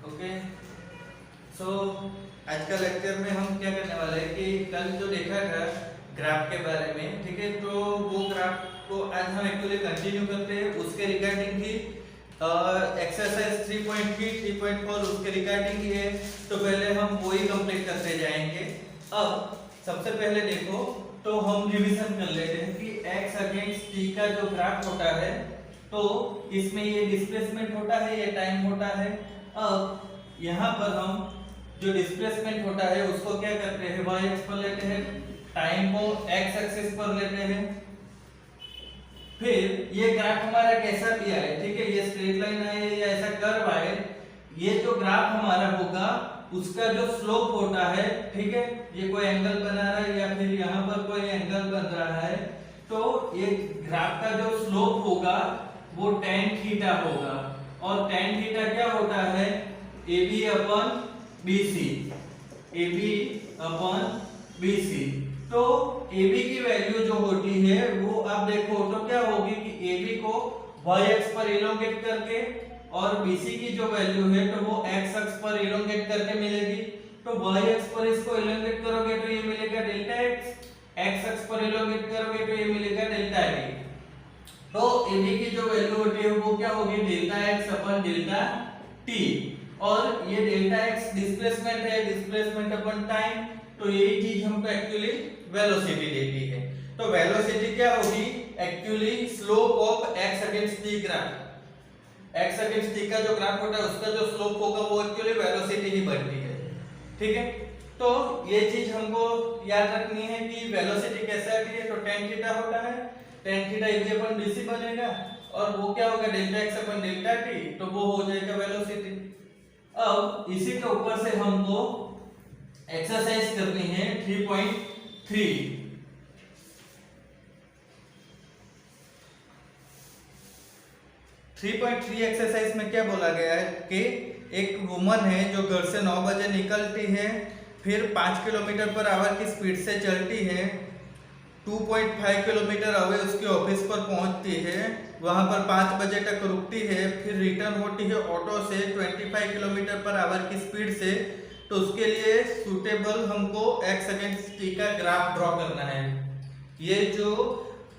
Okay. सो आज का lecture में हम क्या करने वाले हैं कि कल जो देखा था ग्राफ के बारे में, ठीक है, तो वो ग्राफ को आज हम एक्चुअली कंटिन्यू करते हैं। उसके रिगार्डिंग ही एक्सरसाइज 3.3 3.4 उसके रिगार्डिंग ही है, तो पहले हम वही कंप्लीट करते जाएंगे। अब सबसे पहले देखो तो हम रिवीजन कर लेते हैं कि x अगेंस्ट t का जो ग्राफ होता है तो इसमें ये डिस्प्लेसमेंट होता है, ये टाइम होता है। अब यहाँ पर हम जो डिस्प्लेसमेंट होता है उसको क्या करते हैं, y एक्स पर लेते हैं, टाइम को x एक्सिस पर लेते हैं। फिर ये ग्राफ हमारा कैसा दिया है, ठीक है, ये स्ट्रेट लाइन है या ऐसा कर्व है, ये जो ग्राफ हमारा होगा उसका जो स्लोप होता है, ठीक है, ये कोई एंगल बना रहा है या फिर यहाँ पर कोई एंगल बन रहा है, तो ये ग्राफ का जो स्लोप होगा वो tan थीटा होगा। और tan थीटा क्या होता है, AB अपन BC, AB अपन BC। तो AB की वैल्यू जो होती है वो आप देखो तो क्या होगी कि AB को y अक्ष पर इलोंगेट करके और BC की जो वैल्यू है तो वो x अक्ष पर इलोंगेट करके मिलेगी। तो y अक्ष पर इसको इलोंगेट करोगे तो ये मिलेगा डेल्टा x, x अक्ष पर इलोंगेट करोगे तो ये मिलेगा डेल्टा y। तो AB की जो वैल्यू होती है वो क्या होगी, डेल्टा x अपन डेल्टा t। और ये डेल्टा x डिस्प्लेसमेंट है, डिस्प्लेसमेंट अपन टाइम, तो यही चीज हमको एक्चुअली वेलोसिटी देती है। तो वेलोसिटी क्या होगी, actually slope of x against t graph, x against t का जो ग्राफ होता है उसका जो स्लोप होगा वो एक्चुअली वेलोसिटी ही बनती है, ठीक है। तो ये चीज हमको याद रखनी है कि वेलोसिटी कैसे आती है, तो tan थीटा होता है, tan थीटा AB अपन BC बनेगा और वो क्या होगा डेल्टा x अपन डेल्टा t, तो वो हो जाएगा वेलोसिटी। अब इसी के ऊपर से हमको एक्सरसाइज करनी है 3.3। 3.3 एक्सरसाइज में क्या बोला गया है कि एक वुमन है जो घर से 9 बजे निकलती है, फिर 5 किलोमीटर पर आवर की स्पीड से चलती है, 2.5 किलोमीटर अवे उसके ऑफिस पर पहुंचती है, वहां पर 5 बजे तक रुकती है, फिर रिटर्न होती है ऑटो से 25 किलोमीटर पर आवर की स्पीड से। तो उसके लिए सूटेबल हमको x अगेंस्ट t का ग्राफ ड्रॉ करना है। ये जो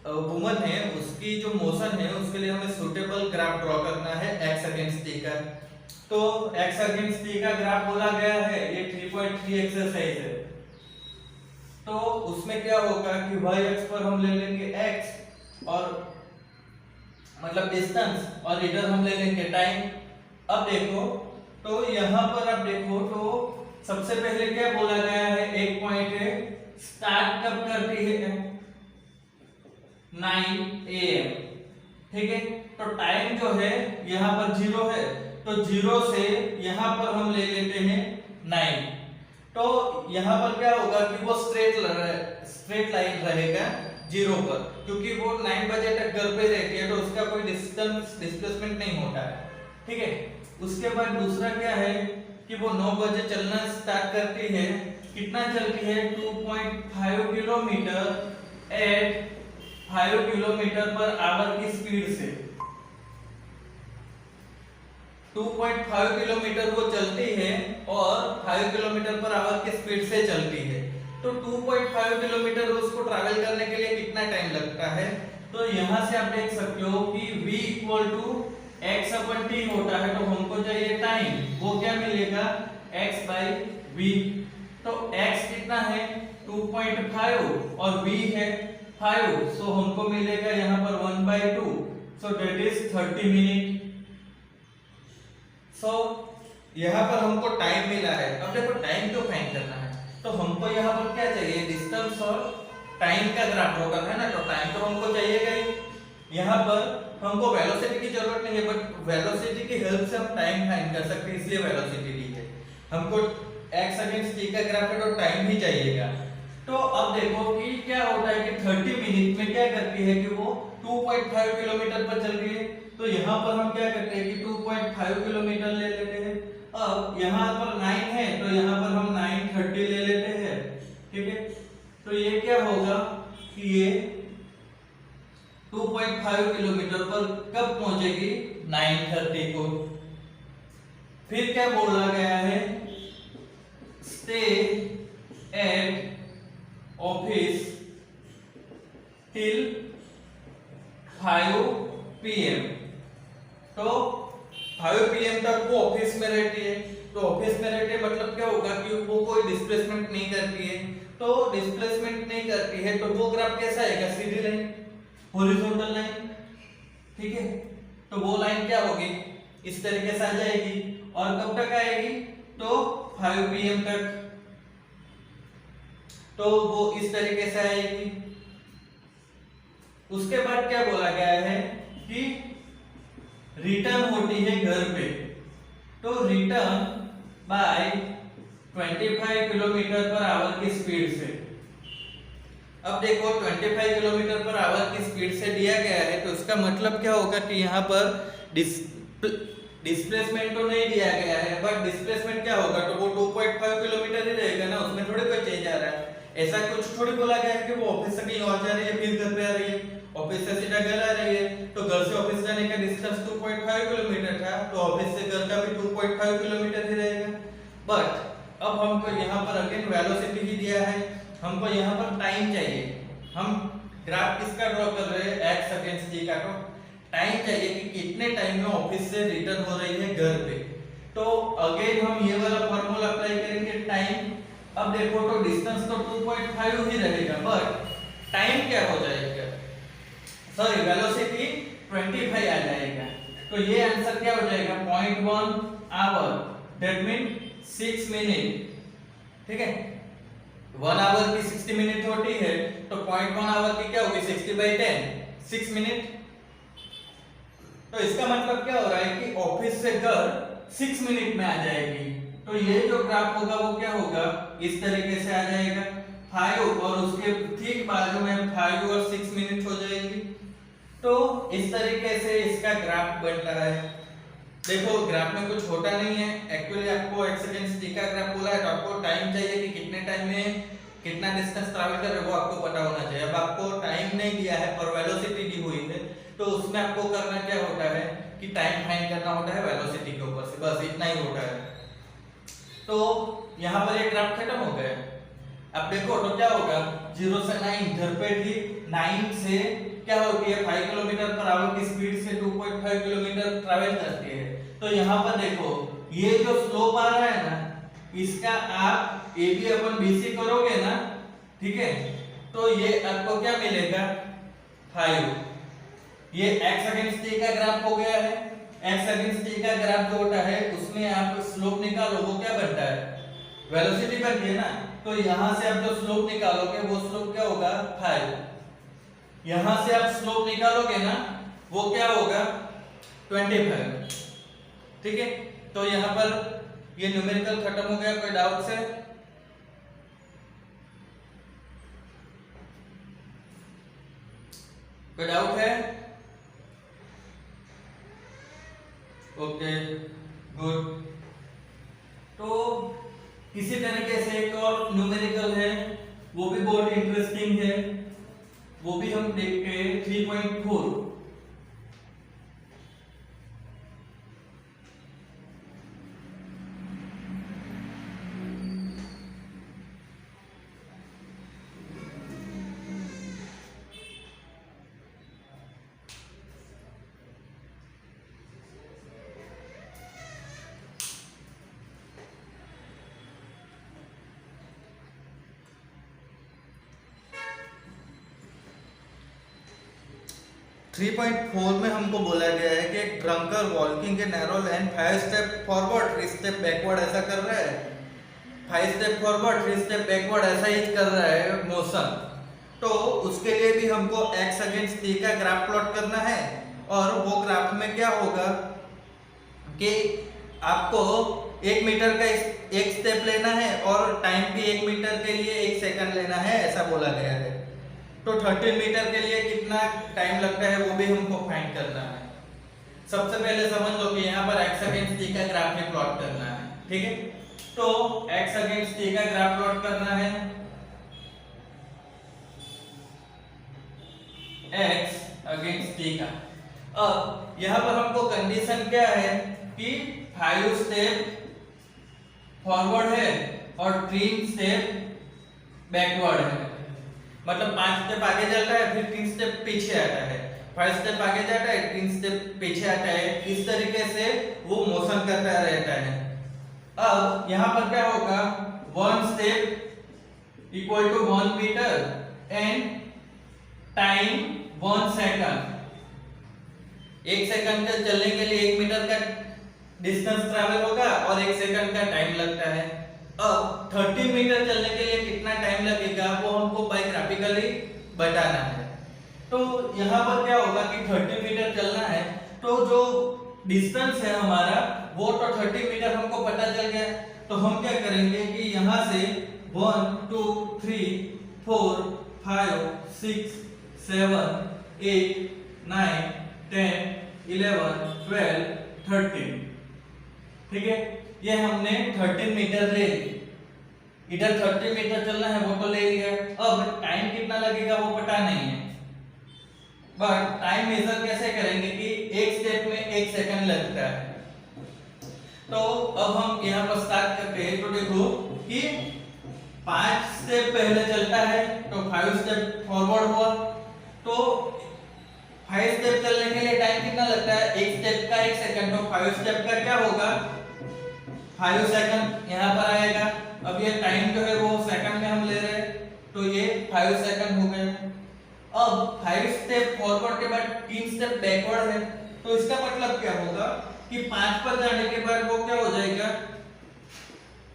वुमन है उसकी जो मोशन है उसके लिए हमें सूटेबल ग्राफ ड्रॉ करना है x अगेंस्ट t का। तो x अगेंस्ट t का ग्राफ बोला गया है, ये 3.3 एक्सरसाइज है। तो उसमें क्या होगा कि y अक्ष पर हम ले लेंगे x और मतलब डिस्टेंस, और इधर हम ले लेंगे टाइम। अब देखो तो यहाँ पर आप देखो तो सबसे पहले क्या बोला गया है, एक पॉइंट है, स्टार्ट कब करती है 9 AM, ठीक है। तो टाइम जो है यहाँ पर 0 है, तो 0 से यहाँ पर हम ले लेते हैं 9। तो यहाँ पर क्या होगा कि वो स्ट्रेट लाइन रहेगा 0 पर, क्योंकि वो 9 बजे तक घर पे रहती है तो उसका कोई डिस्प्लेसमेंट नहीं होता है, ठीक है। उसके बाद दूसरा क्या है कि वो 9 बजे चलना स्टार्ट करती है, कितना चलती है 2.5 किलोमीटर एट 5 किलोमीटर पर आवर की स्पीड से। 2.5 किलोमीटर वो चलती है और 5 किलोमीटर पर आवर की स्पीड से चलती है। तो 2.5 किलोमीटर उसको ट्रैवल करने के लिए कितना टाइम लगता है, तो यहां से आप देख सकते हो कि v equal to x upon t होता है, तो हमको चाहिए टाइम, वो क्या मिलेगा x बाई v। तो x कितना है 2.5 और v है 5, सो हमको मिलेगा यहाँ पर 1/2, सो दैट इज 30 मिनट। सो यहाँ पर हमको टाइम मिला है। अब देखो टाइम क्यों फाइंड करना है, तो हमको यहाँ पर क्या चाहिए, डिस्टेंस और टाइम का ग्राफ ड्रॉ करना है ना, तो टाइम तो हमको चाहिएगा ही। यहाँ पर हमको वेलोसिटी की जरूरत नहीं है, बट वेलोसिटी की हेल्प से हम टाइम फाइंड कर सकते हैं, इसलिए वेलोसिटी दी है। हमको x अगेंस्ट t का ग्राफ है तो टाइम ही चाहिएगा। तो अब देखो कि क्या होता है कि 30 मिनट में क्या करती है कि वो 2.5 किलोमीटर पर चल रही है। तो यहाँ पर हम क्या करते हैं कि 2.5 किलोमीटर ले लेते हैं। अब यहाँ पर 9 है तो यहाँ पर हम 9:30 ले लेते हैं, ठीक है। तो ये क्या होगा कि ये 2.5 किलोमीटर पर कब पहुंचेगी 9:30 को। फिर क्या बोला गया है, stay at office till 5 PM। तो 5 PM तक वो ऑफिस में रहती है। तो ऑफिस में रहती है मतलब क्या होगा कि वो कोई डिस्प्लेसमेंट नहीं करती है। तो डिस्प्लेसमेंट नहीं करती है तो वो ग्राफ कैसा आएगा, सीधी लाइन, हॉरिजॉन्टल लाइन, ठीक है। तो वो लाइन क्या होगी, इस तरीके से आ जाएगी। और कब तक आएगी, तो 5 PM तक। तो वो इस तरीके से आएगी। उसके बाद क्या बोला गया है कि रिटर्न होती है घर पे। तो रिटर्न बाय 25 किलोमीटर पर आवर की स्पीड से। अब देखो 25 किलोमीटर पर आवर की स्पीड से दिया गया है, तो इसका मतलब क्या होगा कि यहाँ पर डिस्प्लेसमेंट तो नहीं दिया गया है, बट डिस्प्लेसमेंट क्या होगा, तो वो 2.5 किलोमीटर ही रहेगा ना, उसमें थोड़ी कोई चेंज आ रहा है। ऐसा कुछ थोड़ी बोला गया है कि वो ऑफिस से कहीं और जा रही है फिर घर पे आ रही है, ऑफिस से सीधा घर आ रही है। तो घर से ऑफिस जाने का डिस्टेंस 2.5 किलोमीटर था, तो ऑफिस से घर का भी 2.5 किलोमीटर ही रहेगा। बट अब हमको यहाँ पर अगेन वेलोसिटी ही दिया है, हमको यहाँ पर टाइम चाहिए। हम ग्राफ किसका ड्रॉ कर रहे हैं, x अगेंस्ट t का। तो टाइम चाहिए कि कितने टाइम में ऑफिस से रिटर्न हो रही है घर पे। तो अगेन हम ये वाला फार्मूला अप्लाई करेंगे, टाइम। अब देखो तो डिस्टेंस तो 2.5 ही रहेगा, बट टाइम क्या हो जाएगा, सॉरी वेलोसिटी 25 आ जाएगा। तो ये आंसर क्या हो जाएगा, 0.1 आवर, दैट मीन 6 मिनट, ठीक है। 1 आवर की 60 मिनट होती है, तो 0.1 आवर की क्या होगी, 60/10, 6 मिनट। तो इसका मतलब क्या हो रहा है कि ऑफिस से घर 6 मिनट में आ जाएगी। तो ये जो ग्राफ होगा वो क्या होगा, इस तरीके से आ जाएगा 5 और उसके ठीक बाजू में 5 और 6 मिनट हो जाएगी। तो इस तरीके से इसका ग्राफ बन रहा है। देखो ग्राफ में कुछ होता नहीं है, एक्चुअली आपको x अगेंस्ट t का ग्राफ बोला है, तो आपको टाइम चाहिए कि कितने टाइम में कितना डिस्टेंस ट्रैवल कर रहे हो, वो आपको पता होना चाहिए। अब आपको टाइम नहीं दिया है और वेलोसिटी दी हुई है, तो उसमें आपको करना क्या होता है कि टाइम फाइंड करना होता है वेलोसिटी के ऊपर से, बस इतना ही होता है। तो यहाँ पर ये ग्राफ खत्म हो गया। अब देखो तो क्या होगा, 0 से 9 घर पे थी, 9 से क्या होती है 5 किलोमीटर पर आवर की स्पीड से 2.5 किलोमीटर ट्रैवल करती है। तो यहाँ पर देखो ये जो स्लोप आ रहा है ना, इसका आप AB अपन BC करोगे ना, ठीक है, तो ये आपको क्या मिलेगा 5। ये x अगेंस्ट t का ग्राफ हो गया है। x अगेंस्ट t का ग्राफ जो होता है उसमें आप स्लोप निकालो, वो क्या बनता है, वेलोसिटी बनती है ना। तो यहां से आप जो स्लोप निकालोगे वो स्लोप क्या होगा 5। यहां से आप स्लोप निकालोगे ना, वो क्या होगा 25, ठीक है। तो यहां पर ये न्यूमेरिकल खत्म हो गया। कोई डाउट है, कोई डाउट है, ओके गुड। तो किसी तरीके से एक और न्यूमेरिकल है, वो भी बहुत इंटरेस्टिंग है, वो भी हम देखते हैं 3.4। थ्री 3.4 में हमको बोला गया है कि एक drunker walking a narrow line 5 step forward 3 step backward ऐसा कर रहा है, 5 स्टेप फॉरवर्ड 3 स्टेप बैकवर्ड ऐसा ही कर रहा है मोशन। तो उसके लिए भी हमको x अगेंस्ट t का ग्राफ प्लॉट करना है, और वो ग्राफ में क्या होगा कि आपको 1 मीटर का एक स्टेप लेना है और टाइम भी 1 मीटर के लिए 1 सेकंड लेना है, ऐसा बोला गया है। तो 13 मीटर के लिए कितना टाइम लगता है वो भी हमको फाइंड करना है। सबसे पहले समझ लो कि यहाँ पर x अगेंस्ट t का ग्राफ में प्लॉट करना है, ठीक है। तो x अगेंस्ट t का ग्राफ प्लॉट करना है, x अगेंस्ट t का। अब यहाँ पर हमको कंडीशन क्या है कि 5 स्टेप फॉरवर्ड है और 3 स्टेप बैकवर्ड है, मतलब 5 स्टेप आगे चलता है फिर 3 स्टेप पीछे आता है, 5 स्टेप आगे जाता है 3 स्टेप पीछे आता है, इस तरीके से वो मोशन करता रहता है। अब यहाँ पर क्या होगा, 1 step equal to 1 metre and time 1 second. 1 second के चलने के लिए 1 मीटर का डिस्टेंस ट्रैवल होगा और 1 सेकंड का टाइम लगता है। अब 30 मीटर चलने के लिए कितना टाइम लगेगा वो हमको बाय ग्राफिकली बताना है। तो यहाँ पर क्या होगा कि 30 मीटर चलना है, तो जो डिस्टेंस है हमारा वो तो 30 मीटर हमको पता चल गया। तो हम क्या करेंगे कि यहाँ से 1 2 3 4 5 6 7 8 9 10 11 12 13, ठीक है, ये हमने 13 मीटर ले ली। इधर 30 मीटर चलना है वो तो ले लिया। अब टाइम कितना लगेगा वो पता नहीं है, बट टाइम मेजर कैसे करेंगे कि एक स्टेप में 1 सेकंड लगता है। तो अब हम यहाँ पर स्टार्ट करते हैं। तो देखो कि 5 स्टेप पहले चलता है तो 5 स्टेप फॉरवर्ड हुआ, तो 5 स्टेप चलने के लिए टाइम कितना लगता है, एक स्टेप का 1 सेकंड, तो 5 स्टेप का क्या होगा 5 सेकंड यहाँ पर आएगा। अब ये टाइम जो है वो सेकंड में हम ले रहे हैं, तो ये 5 सेकंड हो गए। अब 5 स्टेप फॉरवर्ड के बाद 3 स्टेप बैकवर्ड है, तो इसका मतलब क्या होगा कि 5 पर जाने के बाद वो क्या हो जाएगा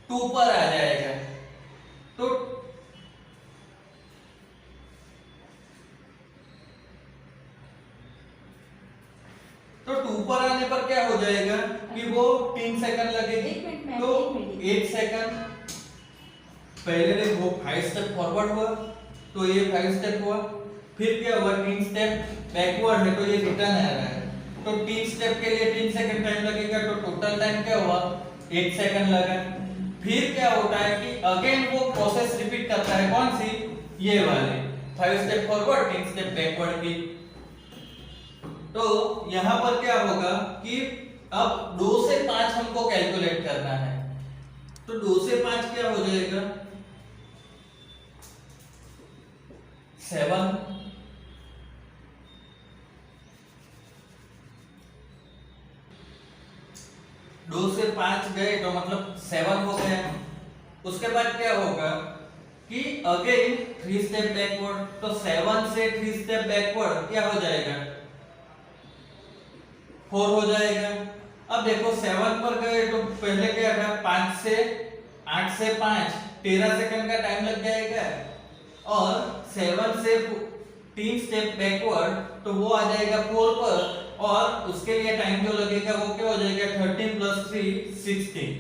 2 पर आ जाएगा। तो 2 पर आने पर क्या हो जाएगा कि वो 3 सेकंड लगेगी, तो 1 सेकंड पहले देखो 5 स्टेप फॉरवर्ड हुआ तो ये 5 स्टेप हुआ, फिर क्या हुआ 3 स्टेप बैकवर्ड है तो ये रिटर्न आ रहा है, तो 3 स्टेप के लिए 3 सेकंड टाइम लगेगा, तो टोटल टाइम क्या हुआ 1 सेकंड लगा। फिर क्या होता है कि अगेन वो प्रोसेस रिपीट करता है, कौन सी, ये वाले 5 स्टेप फॉरवर्ड 3 स्टेप बैकवर्ड की। तो यहां पर क्या होगा कि अब 2 से 5 हमको कैलकुलेट करना है, तो 2 से 5 क्या हो जाएगा 7, 2 से 5 गए तो मतलब 7 हो गया। उसके बाद क्या होगा कि अगेन 3 स्टेप बैकवर्ड, तो 7 से 3 स्टेप बैकवर्ड क्या हो जाएगा 4 हो जाएगा। अब देखो 7 पर गए तो पहले क्या था 5 से 8 से 5 13 सेकंड का टाइम लग जाएगा, और 7 से 3 स्टेप बैकवर्ड तो वो आ जाएगा 4 पर, और उसके लिए टाइम जो लगेगा वो क्या हो जाएगा 13 + 3 16।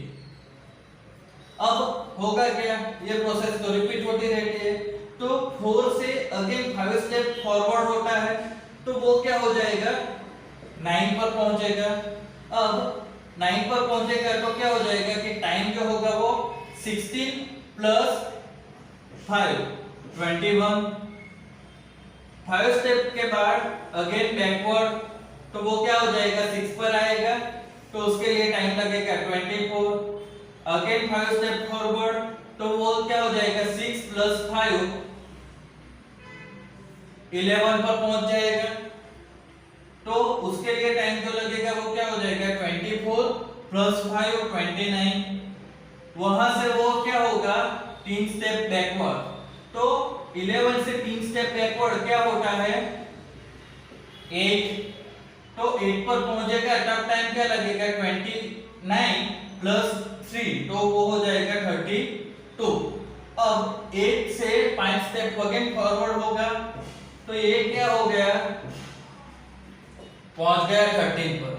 अब होगा क्या, ये प्रोसेस तो रिपीट होती रहती है, तो 4 से अगेन 5 स्टेप फॉरवर्ड होता है तो वो क्या हो जाएगा 9 पर पहुंचेगा। अब 9 पर पहुंचेगा तो क्या हो जाएगा कि टाइम जो होगा वो 16 + 5 21। 5 स्टेप के बाद अगेन बैकवर्ड तो वो क्या हो जाएगा 6 पर आएगा, तो उसके लिए टाइम लगेगा 24। अगेन 5 स्टेप फॉरवर्ड तो वो क्या हो जाएगा 6 + 5 11 पर पहुंच जाएगा, तो उसके लिए टाइम जो लगेगा वो क्या हो जाएगा 24 + 5 29। वहां से वो क्या होगा 3 स्टेप बैकवर्ड, तो 11 से 3 स्टेप बैकवर्ड क्या होता है 8, तो 8 पर पहुंचेगा तब टाइम क्या लगेगा 29 + 3 तो वो हो जाएगा 32। अब 8 से 5 स्टेप अगेन फॉरवर्ड होगा, तो ये क्या हो गया पहुंच गया 13 पर,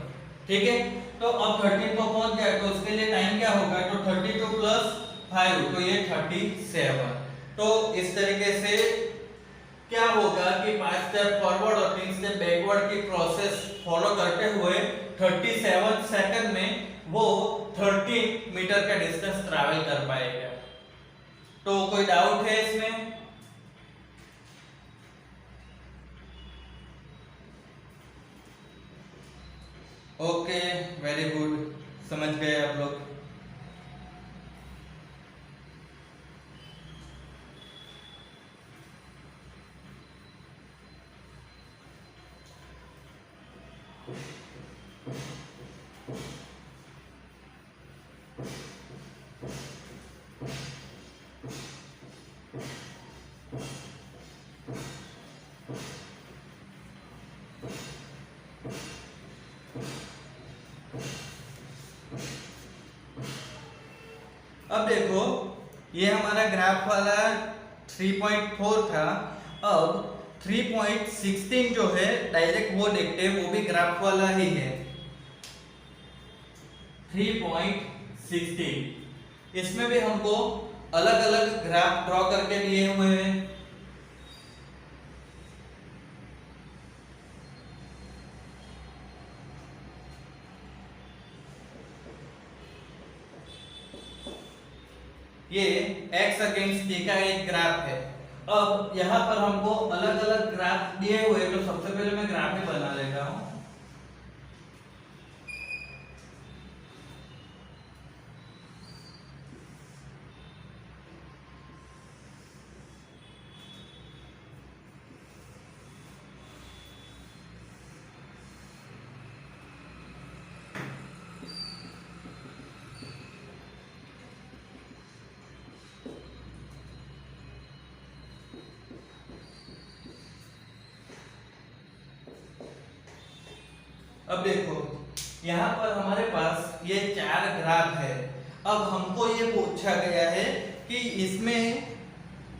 ठीक है। तो अब 13 पर पहुंच गया तो उसके लिए टाइम क्या होगा, तो 32 + 5 तो ये 37। तो इस तरीके से क्या होगा कि 5 स्टेप फॉरवर्ड और 3 स्टेप बैकवर्ड की प्रोसेस फॉलो करते हुए 37 सेकंड में वो 30 मीटर का डिस्टेंस ट्रैवल कर पाएगा। तो कोई डाउट है इसमें? Okay, very good. समझ गए आप लोग? अब देखो, ये हमारा ग्राफ वाला 3.4 था। अब 3.16 जो है डायरेक्ट वो देखते हैं, वो भी ग्राफ वाला ही है। 3.16 इसमें भी हमको अलग अलग ग्राफ ड्रॉ करके दिए हुए हैं। ये x अगेंस्ट t का एक ग्राफ है। अब यहाँ पर हमको अलग अलग ग्राफ दिए हुए, तो सबसे पहले मैं ग्राफ ही बना लेता हूँ। अब देखो, यहाँ पर हमारे पास ये 4 ग्राफ है। अब हमको ये पूछा गया है कि इसमें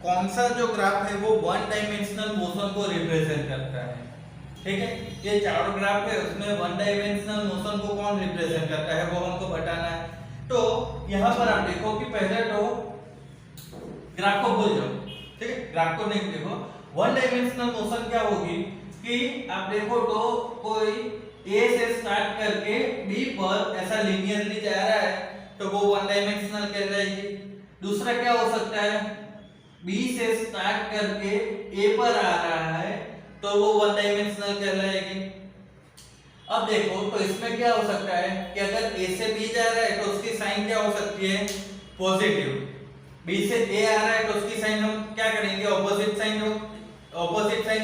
कौन सा जो ग्राफ है वो वन डायमेंशनल मोशन को रिप्रेजेंट करता है। ठीक है, ये 4 ग्राफ है, उसमें वन डायमेंशनल मोशन को कौन रिप्रेजेंट करता है वो हमको बताना है। तो यहाँ पर आप देखो कि पहले तो ग्राफ को भूल जाओ। ठीक है, ग्राफ को नहीं देखो। वन डायमेंशनल मोशन क्या होगी कि आप देखो तो कोई A से स्टार्ट करके B पर ऐसा लिनियरली जा रहा है तो वो वन डायमेंशनल कहलाएगी। दूसरा क्या हो सकता है, B से स्टार्ट करके A पर आ रहा है तो वो वन डायमेंशनल कहलाएगी। अब देखो तो इसमें क्या हो सकता है कि अगर A से B जा रहा है तो उसकी साइन क्या हो सकती है, पॉजिटिव। B से A आ रहा है तो उसकी साइन हम क्या करेंगे, ऑपोजिट साइन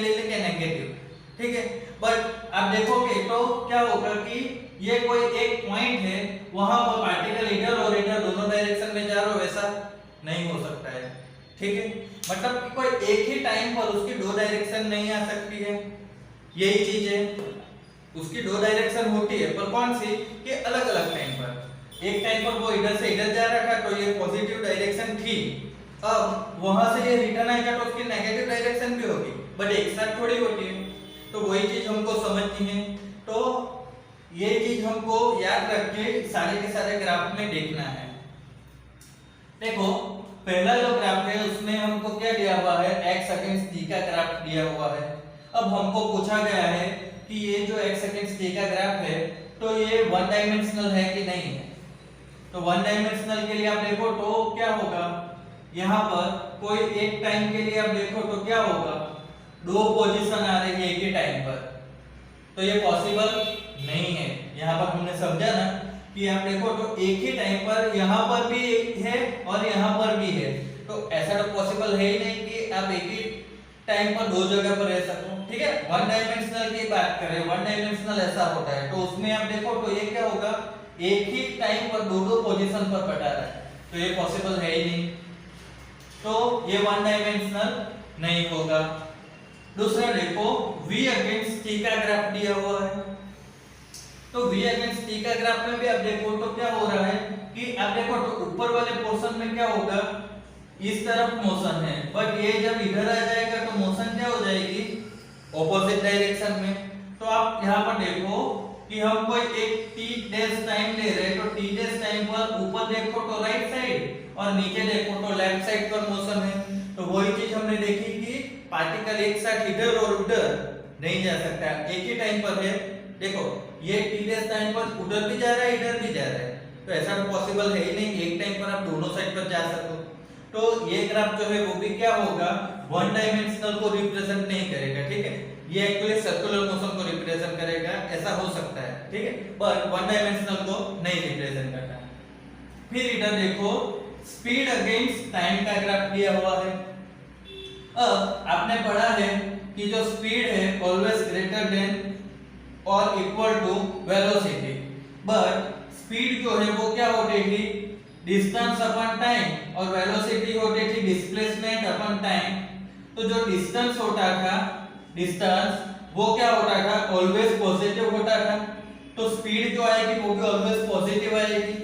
ले लेंगे, नेगेटिव। ठीक है, बट आप देखोगे तो क्या होगा कि ये कोई एक पॉइंट है, वहां पर पार्टिकल इधर और इधर दोनों डायरेक्शन में जा रहा हो, वैसा नहीं हो सकता है। ठीक है, मतलब कि कोई एक ही टाइम पर उसकी दो डायरेक्शन नहीं आ सकती है। यही चीज है, उसकी दो डायरेक्शन होती है पर कौन सी, कि अलग अलग टाइम पर। एक टाइम पर वो इधर से इधर जा रहा था तो ये पॉजिटिव डायरेक्शन थी, अब वहां से ये रिटर्न आएगा तो उसकी नेगेटिव डायरेक्शन भी होगी, बट एक साथ थोड़ी होती है। तो वही चीज हमको समझनी है। तो ये चीज हमको याद रख के सारे के सारे ग्राफ में देखना है। देखो, पहला जो ग्राफ है उसमें हमको क्या दिया हुआ है, x अगेंस्ट t का ग्राफ दिया हुआ है। अब हमको पूछा गया है कि ये जो x अगेंस्ट t का ग्राफ है तो ये वन डायमेंशनल है कि नहीं है। तो वन डायमेंशनल के लिए आप देखो तो क्या होगा, यहाँ पर कोई एक टाइम के लिए आप देखो तो क्या होगा, दो पोजीशन आ रही है एक ही टाइम पर, तो ये पॉसिबल नहीं है। यहाँ पर हमने समझा ना कि आप देखो तो एक ही टाइम पर यहाँ पर भी है और यहाँ पर भी है, तो ऐसा तो पॉसिबल है ही नहीं कि आप एक ही टाइम पर दो जगह पर रह सको। ठीक है, वन डायमेंशनल की बात करें, वन डायमेंशनल ऐसा होता है तो उसमें आप देखो तो ये क्या होगा, एक ही टाइम पर दो दो पोजीशन पर बटा रहा है, तो ये पॉसिबल है ही नहीं, तो ये वन डायमेंशनल नहीं होगा। दूसरा देखो, v अगेंस्ट t का ग्राफ दिया हुआ है। तो v अगेंस्ट t का ग्राफ में भी आप देखो तो क्या हो रहा है कि आप देखो तो ऊपर वाले पोर्शन में क्या होगा, इस तरफ मोशन है, बट ये जब इधर आ जाएगा तो मोशन क्या हो जाएगी, ऑपोजिट डायरेक्शन में। तो आप यहाँ पर देखो कि हम कोई एक t डैश टाइम ले रहे हैं, तो t डैश टाइम पर ऊपर देखो तो राइट साइड और नीचे देखो तो लेफ्ट साइड पर मोशन है। तो वही चीज हमने देखी कि पार्टिकल एक साथ इधर और उधर नहीं जा सकता, एक ही टाइम पर है। देखो ये t डैश टाइम पर उधर भी जा रहा है इधर भी जा रहा है, तो ऐसा तो पॉसिबल है ही नहीं कि एक टाइम पर आप दोनों साइड पर जा सको। तो ये ग्राफ जो है वो भी क्या होगा, वन डायमेंशनल को रिप्रेजेंट नहीं करेगा। ठीक है, ये एक्चुअली सर्कुलर मोशन को रिप्रेजेंट करेगा, ऐसा हो सकता है, ठीक है, पर वन डायमेंशनल को नहीं रिप्रेजेंट करता। फिर इधर देखो स्पीड अगेंस्ट टाइम का ग्राफ दिया हुआ है। अब आपने पढ़ा है कि जो स्पीड है ऑलवेज ग्रेटर देन और equal to velocity, but speed जो है वो क्या होती थी, डिस्टेंस अपॉन टाइम, और वेलोसिटी होती थी डिस्प्लेसमेंट अपॉन टाइम। तो जो डिस्टेंस होता था, डिस्टेंस वो क्या होता था, ऑलवेज पॉजिटिव होता था, तो स्पीड जो आएगी वो भी ऑलवेज पॉजिटिव आएगी।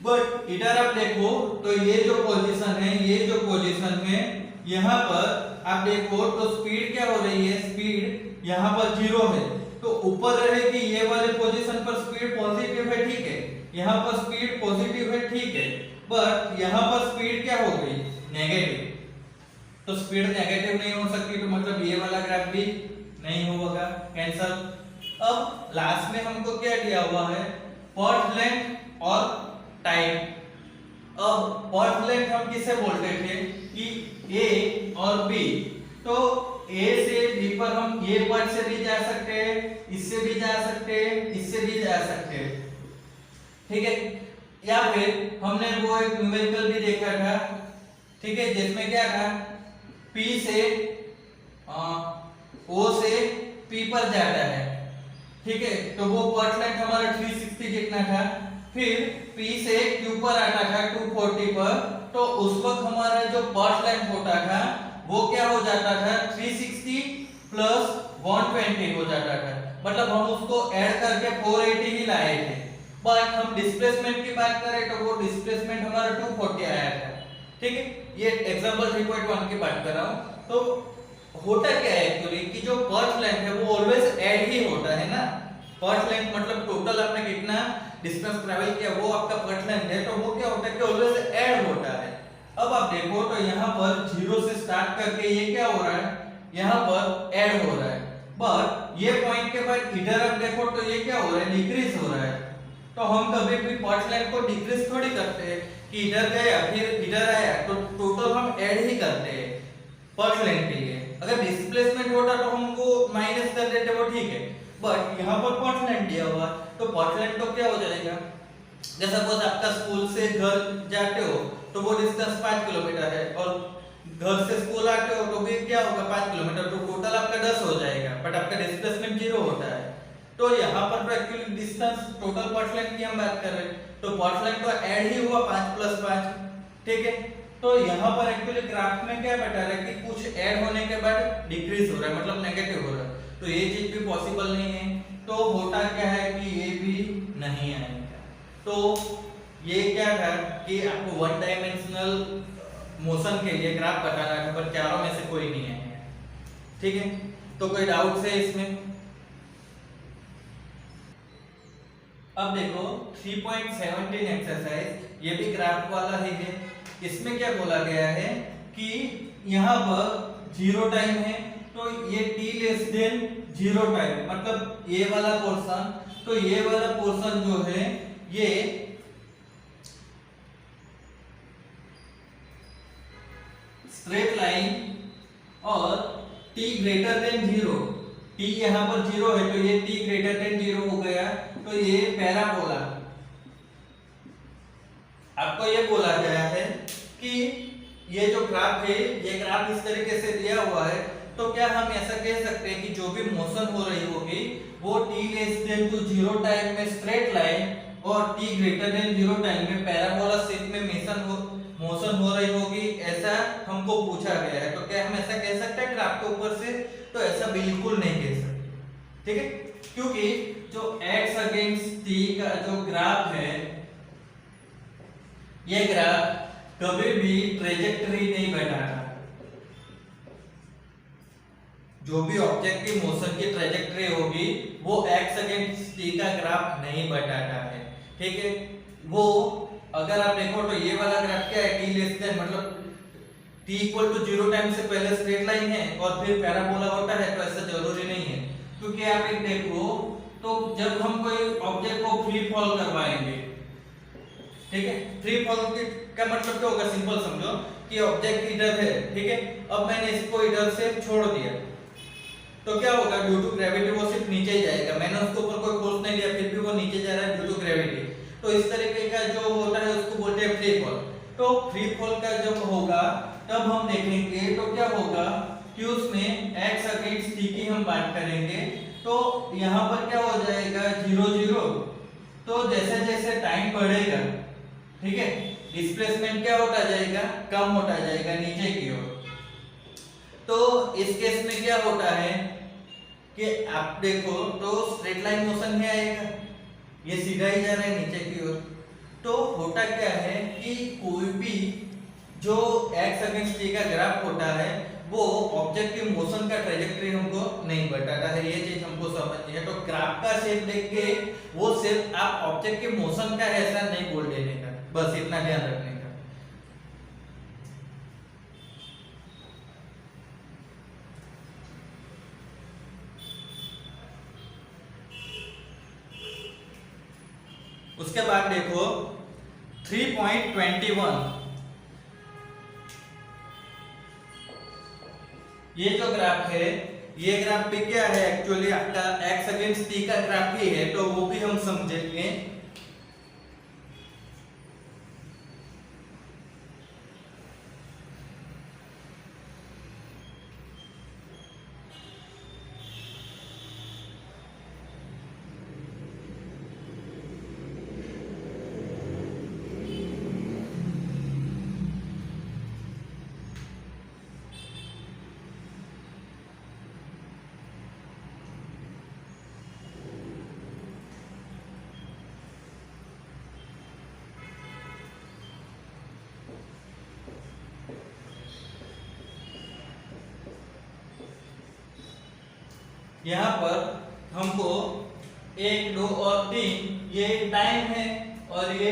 बट इधर आप देखो तो ये जो पोजीशन है, ये जो पोजीशन में यहाँ पर आप देखो तो स्पीड क्या हो रही है, स्पीड यहाँ पर 0 है, तो ऊपर रहेगी ये वाले पोजीशन पर स्पीड पॉजिटिव है, ठीक है, यहाँ पर स्पीड पॉजिटिव है, ठीक है, बट यहाँ पर स्पीड क्या हो गई, नेगेटिव। तो स्पीड नेगेटिव नहीं हो सकती, तो मतलब ये वाला ग्राफ भी नहीं होगा, कैंसल। अब लास्ट में हमको क्या दिया हुआ है, पाथ लेंथ और टाइम। अब पाथ लेंथ हम किसे बोलते थे कि ए और बी, तो ए से बी पर हम ये पार्ट से भी जा सकते हैं, इससे भी जा सकते हैं, इससे भी जा सकते हैं, ठीक है, या फिर हमने वो एक न्यूमेरिकल भी देखा था, ठीक है, जिसमें क्या था, P से O से P पर जाता है, ठीक है, तो वो पाथ लेंथ हमारा 360 जितना था। फिर P से Q पर आता था 240 पर, तो उस वक्त हमारा जो पाथ लेंथ होता था वो क्या हो जाता था, 360 प्लस 120 हो जाता था, मतलब हम उसको ऐड करके 480 ही लाए थे। बट हम डिस्प्लेसमेंट की बात करें तो वो डिस्प्लेसमेंट हमारा 240 आया था, ठीक है, ये एग्जांपल 3.1 की बात कर रहा हूं। तो होता क्या है एक्चुअली कि जो पाथ लेंथ है वो ऑलवेज ऐड ही होता है ना, पाथ लेंथ मतलब टोटल आपने कितना डिस्टेंस ट्रैवल किया वो आपका पाथ लेंथ है, तो वो क्या होता है कि ऑलवेज ऐड होता है। अब आप देखो तो यहाँ पर 0 से स्टार्ट करके ये क्या हो रहा है, यहाँ पर ऐड हो रहा है, बट ये पॉइंट के बाद इधर आप देखो तो ये क्या हो रहा है, डिक्रीज हो रहा है। तो हम कभी भी पाथ लेंथ को डिक्रीज थोड़ी करते हैं कि इधर गया फिर इधर आया, तो टोटल हम ऐड ही करते हैं पाथ लेंथ के लिए। अगर डिस्प्लेसमेंट होता तो हम वो माइनस कर देते, वो ठीक है, बट यहाँ पर पाथ लेंथ दिया हुआ, तो पाथ लेंथ तो क्या हो जाएगा, जैसे सपोज आपका स्कूल से घर जाते हो तो वो डिस्टेंस 5 किलोमीटर है, और घर से स्कूल आते हो तो भी क्या होगा 5 किलोमीटर, तो टोटल आपका 10 हो जाएगा, बट आपका डिस्प्लेसमेंट 0 होता है। तो यहाँ पर तो actually distance total path length की हम बात कर रहे हैं, तो पाथ लेंथ तो ऐड ही हुआ 5 प्लस 5, ठीक है। तो यहाँ पर एक्चुअली ग्राफ में क्या बता रहा है कि कुछ ऐड होने के बाद डिक्रीज हो रहा है, मतलब नेगेटिव हो रहा है, तो ये चीज भी पॉसिबल नहीं है। तो होता क्या है कि ये भी नहीं आएगा। तो ये क्या था कि आपको वन डायमेंशनल मोशन के लिए ग्राफ बताना था, पर चारों में से कोई नहीं है, ठीक है। तो कोई डाउट है इसमें? अब देखो 3.17 एक्सरसाइज, ये भी ग्राफ वाला ही है। इसमें क्या बोला गया है कि यहाँ पर 0 टाइम है, तो ये t लेस देन 0 टाइम, मतलब ये वाला पोर्शन, तो ये वाला पोर्शन जो है ये स्ट्रेट लाइन और t ग्रेटर देन 0, t यहाँ पर 0 है तो ये t ग्रेटर देन 0 हो गया, तो ये पैराबोला। आपको ये बोला गया है कि ये जो ग्राफ है, ये ग्राफ इस तरीके से दिया हुआ है, तो क्या हम ऐसा कह सकते हैं कि जो भी मोशन हो रही होगी वो t less than to 0 time में स्ट्रेट लाइन और t ग्रेटर देन 0 टाइम में पैराबोला शेप में मोशन हो रही होगी, ऐसा हमको पूछा गया है। तो क्या हम ऐसा कह सकते हैं ग्राफ के ऊपर से? तो ऐसा बिल्कुल नहीं कह सकते, ठीक है, क्योंकि जो x अगेंस्ट t का जो ग्राफ है, ये ग्राफ कभी भी ट्रेजेक्टरी नहीं बनाता। जो भी ऑब्जेक्ट की मोशन की ट्रेजेक्टरी होगी वो x अगेंस्ट t का ग्राफ नहीं बताता है, ठीक है। वो अगर आप देखो तो ये वाला ग्राफ क्या है, t लेस देन मतलब t इक्वल टू 0 टाइम से पहले स्ट्रेट लाइन है और फिर पैराबोला होता है, तो ऐसा जरूरी नहीं है। क्योंकि आप एक देखो तो जब हम कोई ऑब्जेक्ट को फ्री फॉल करवाएंगे, ठीक है, फ्री फॉल का मतलब क्या होगा, सिंपल समझो कि ऑब्जेक्ट इधर है, ठीक है, अब मैंने इसको इधर से छोड़ दिया, तो क्या होगा, ड्यू टू ग्रेविटी वो सिर्फ नीचे ही जाएगा, मैंने उसके ऊपर कोई फोर्स नहीं दिया फिर भी वो नीचे जा रहा है ड्यू टू ग्रेविटी। तो इस तरीके का जो होता है उसको बोलते हैं फ्री फॉल। तो फ्री फॉल का जब होगा तब हम देखेंगे तो क्या होगा कि उसमें x अगेंस्ट t की हम बात करेंगे। तो यहाँ पर क्या हो जाएगा 0 0। तो जैसे जैसे टाइम बढ़ेगा, ठीक है, डिस्प्लेसमेंट क्या होता जाएगा, कम होता जाएगा नीचे की ओर। तो इस केस में क्या होता है कि आप देखो तो स्ट्रेट लाइन मोशन में आएगा, ये सीधा ही जा रहा है नीचे की ओर। तो होता क्या है कि कोई भी जो x अगेंस्ट t का ग्राफ होता है वो ऑब्जेक्ट के मोशन का ट्रेजेक्टरी हमको नहीं बताता है, ये चीज हमको समझनी है। तो ग्राफ का शेप देख के वो सिर्फ आप ऑब्जेक्ट के मोशन का ऐसा नहीं बोल देने का, बस इतना ध्यान रखने का। उसके बाद देखो 3.21, ये जो ग्राफ है, ये ग्राफ भी क्या है एक्चुअली आपका x अगेंस्ट t का ग्राफ ही है, तो वो भी हम समझेंगे। यहाँ पर हमको 1 2 और 3 ये टाइम है और ये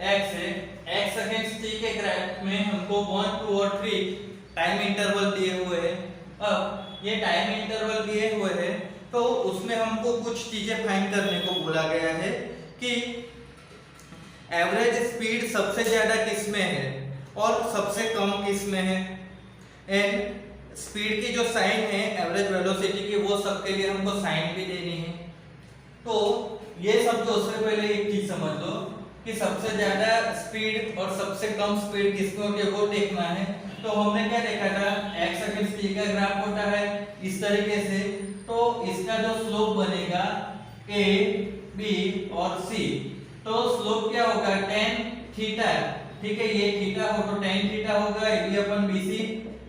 x है। x अगेंस्ट t के ग्राफ में हमको 1 2 और 3 टाइम इंटरवल दिए हुए हैं। अब ये टाइम इंटरवल दिए हुए हैं तो उसमें हमको कुछ चीजें फाइंड करने को बोला गया है कि एवरेज स्पीड सबसे ज्यादा किस में है और सबसे कम किस में है, एंड स्पीड की जो साइन है एवरेज वेलोसिटी की वो सबके लिए हमको साइन भी देनी है। तो ये सब जो उससे पहले एक चीज समझ लो कि सबसे ज्यादा स्पीड और सबसे कम स्पीड किसमें होती है वो देखना है। तो हमने क्या देखा था, x अगेंस्ट t का ग्राफ होता है इस तरीके से, तो इसका जो स्लोप बनेगा a b और c, तो स्लोप क्या होगा tan थीटा, ठीक है, ये थीटा हो तो tan थीटा होगा, ab अपन bc,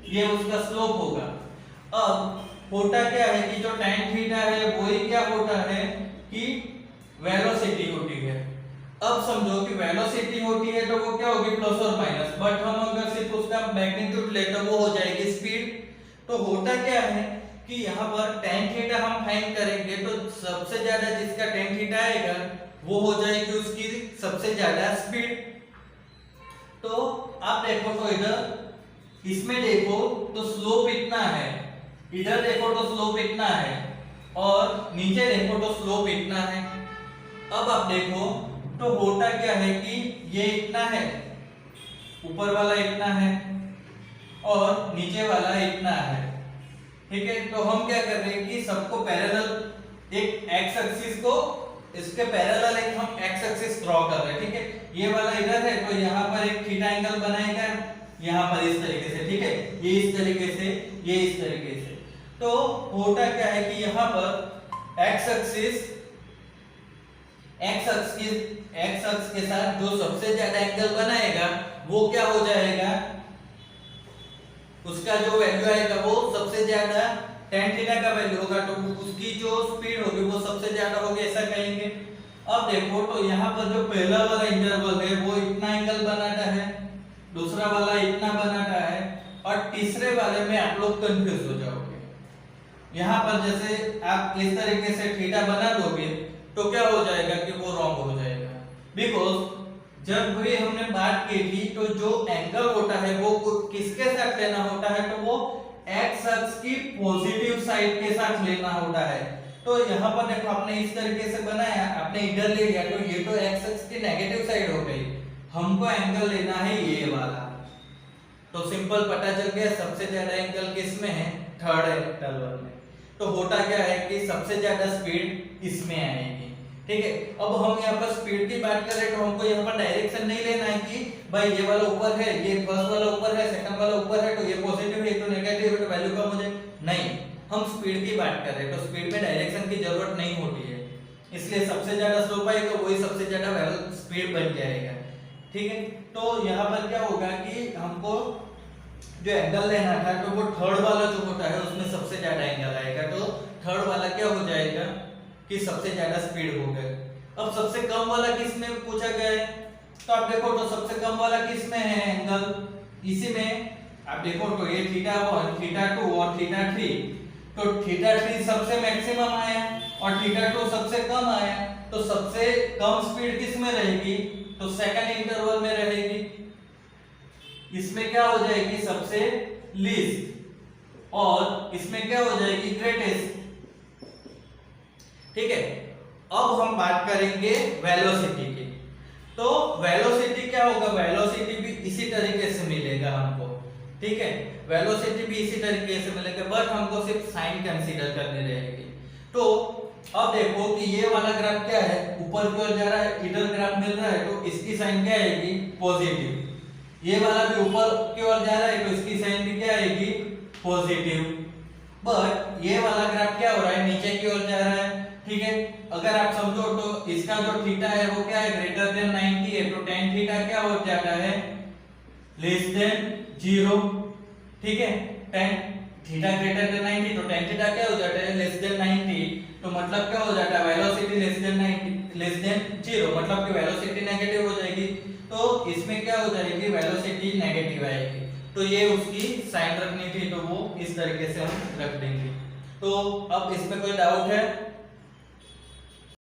ये उसका स्लोप होगा। अब होता क्या है कि जो tan थीटा है वही क्या होता है कि वेलोसिटी होती है। अब समझो कि वेलोसिटी होती है तो वो क्या होगी प्लस और माइनस, बट हम अगर सिर्फ उसका मैग्नीट्यूड ले तो वो हो जाएगी स्पीड। तो होता क्या है कि यहाँ पर tan थीटा हम फाइंड करेंगे तो सबसे ज्यादा जिसका tan थीटा आएगा वो हो जाएगी उसकी सबसे ज्यादा स्पीड। तो आप देखो तो इधर इसमें देखो तो स्लोप इतना है, इधर देखो तो स्लोप इतना है और नीचे देखो तो स्लोप इतना है। अब आप देखो तो होता क्या है कि ये इतना है, ऊपर वाला इतना है और नीचे वाला इतना है, ठीक है। तो हम क्या कर रहे हैं कि सबको पैरेलल एक एक्स एक्सिस को इसके पैरेलल एक हम एक्स एक्सिस ड्रॉ कर रहे हैं, ठीक है। ये वाला इधर है तो यहाँ पर एक थीटा एंगल बनाएगा यहाँ पर इस तरीके से, ठीक है, ये इस तरीके से, ये इस तरीके से। तो होता क्या है कि यहाँ पर एक्स अक्ष के साथ जो सबसे ज्यादा एंगल बनाएगा वो क्या हो जाएगा, उसका जो वैल्यू आएगा वो सबसे ज्यादा tan थीटा का वैल्यू होगा, तो उसकी जो स्पीड होगी वो सबसे ज्यादा होगी, ऐसा कहेंगे। अब देखो तो यहाँ पर जो पहला वाला इंटरवल है वो इतना एंगल बनाता है, दूसरा वाला इतना बनाता है और तीसरे वाले में आप लोग कंफ्यूज हो जाओगे। यहाँ पर जैसे आप इस तरीके से थीटा बना दोगे तो क्या हो जाएगा कि वो रॉन्ग हो जाएगा, बिकॉज जब भी हमने बात की थी तो जो एंगल होता है वो किसके साथ लेना होता है, तो वो एक्स अक्ष की पॉजिटिव साइड के साथ लेना होता है। तो यहाँ पर देखो आपने इस तरीके से बनाया, आपने इधर ले लिया तो ये तो एक्स अक्ष की नेगेटिव साइड हो गई, हमको एंगल लेना है ये वाला। तो सिंपल पता चल गया सबसे ज्यादा एंगल किस में है, थर्ड इंटरवल में। तो होता क्या है कि सबसे ज्यादा स्पीड इसमें आएगी। ठीक है, अब हम यहाँ पर स्पीड की बात करें तो हमको यहाँ पर डायरेक्शन नहीं लेना है कि भाई ये वाला ऊपर है, ये फर्स्ट वाला ऊपर है, सेकंड वाला ऊपर है, तो ये पॉजिटिव है तो नेगेटिव है तो वैल्यू कम हो जाए, नहीं, हम स्पीड की बात कर रहे हैं तो स्पीड में डायरेक्शन की जरूरत नहीं होती है, इसलिए सबसे ज्यादा स्लोप आएगा वही सबसे ज्यादा स्पीड बन जाएगा। ठीक है, तो यहाँ पर क्या होगा कि हमको जो एंगल लेना था तो वो थर्ड वाला जो होता है उसमें सबसे ज्यादा एंगल आएगा, तो थर्ड वाला क्या हो जाएगा कि सबसे ज्यादा स्पीड हो गया। अब सबसे कम वाला किस में पूछा गया है, तो आप देखो तो सबसे कम वाला किस में है एंगल, इसी में आप देखो तो ये θ1 θ2 और θ3, तो θ3 सबसे मैक्सिमम आया और θ2 सबसे कम आया, तो सबसे कम स्पीड किस में रहेगी, तो सेकंड इंटरवल में रहेगी, इसमें क्या हो जाएगी सबसे लीस्ट और इसमें क्या हो जाएगी ग्रेटेस्ट। ठीक है, अब हम बात करेंगे वेलोसिटी की, तो वेलोसिटी क्या होगा, वेलोसिटी भी इसी तरीके से मिलेगा हमको। ठीक है, वेलोसिटी भी इसी तरीके से मिलेगा, बट हमको सिर्फ साइन कंसीडर करनी रहेगी। तो अब देखो कि ये वाला ग्राफ क्या है, ऊपर की ओर जा रहा है, इधर ग्राफ मिल रहा है, तो इसकी साइन क्या आएगी पॉजिटिव, ये वाला भी ऊपर की ओर जा रहा है तो इसकी साइन भी क्या आएगी पॉजिटिव, बट ये वाला ग्राफ क्या हो रहा है नीचे की ओर जा रहा है। ठीक है, अगर आप समझो तो इसका जो थीटा है वो क्या है ग्रेटर देन 90 है, तो tan थीटा क्या हो जाता है लेस देन 0। ठीक है, tan थीटा ग्रेटर देन 90 तो tan थीटा क्या हो जाता है लेस देन 90, तो मतलब क्या हो जाता है velocity less than 90 less than 0, मतलब कि वेलोसिटी नेगेटिव हो जाएगी, तो इसमें क्या हो जाएगी वेलोसिटी नेगेटिव आएगी, तो ये उसकी साइन रखनी थी तो वो इस तरीके से हम रख देंगे। तो अब इसमें कोई डाउट है?